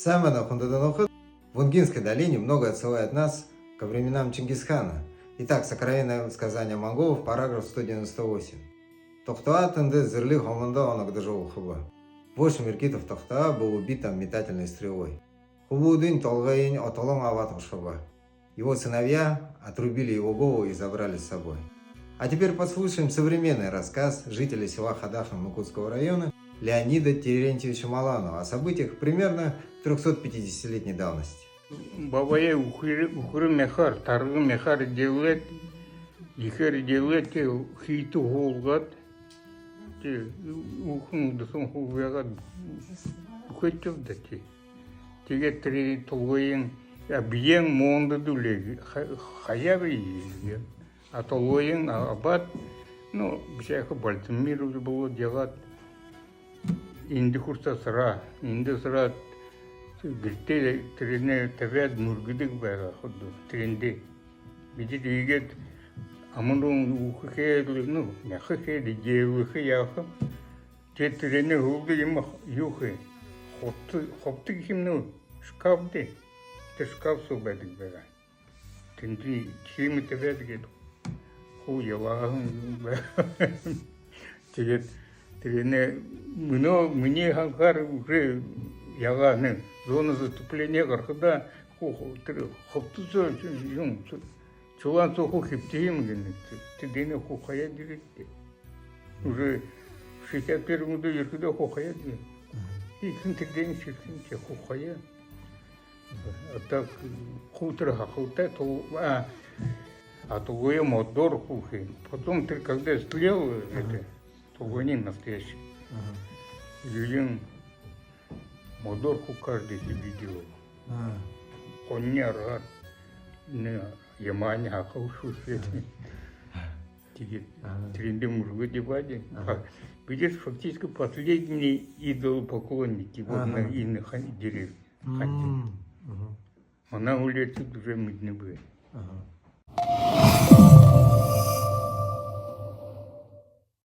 Самое в Унгинской долине много отсылает нас ко временам Чингисхана. Итак, сокровенное сказание монголов, параграф 198. Тохтуа тынды зырли хомында онагдыжу хуба. Восемь иркитов Тохтуа был убит там метательной стрелой. Хубудын толгаин отолом аватом шуба. Его сыновья отрубили его голову и забрали с собой. А теперь послушаем современный рассказ жителя села Хадахан Мукутского района Леонида Терентьевича Маланова о событиях примерно 350-летней давности. Бабая ухры мехар, таргы мехар делет, ихер делет, хиту холгат, ухну дасан холгат, ухайтов дати. Теге три толгоен, абьен монда дулеги, хаявы есть. А толгоен абат, ну, всякого Балтимира было делать. Инди хурса сыра, инди сыра. Гирте трене тавяд мургидик бага ходу тренде. Бидит игет аманун ухе ну мяхе де ухе яха. Те трене хугды има юхе. Хопты химну шкафде. Те шкаф собадик бага. Тренди хими тавяд гет. Ху яла те трене мне ханкар уже яганың зона заступления горхода хоптузо юм чулан соху хиптеем генет тедене хухая директе уже в 61 году еркуда хухая директе и тедене ширкинче хухая а так хутра хахута то а то гоя мотор хухи потом ты когда стрел это то гони настоящий Юлин Модорку каждый себе делал. Он не рад. Не, ямане, а каушу свете. Тренды мужу девади. Видишь, фактически последние идолопоклонники вот на иных деревьях. Она улетит уже мы не были.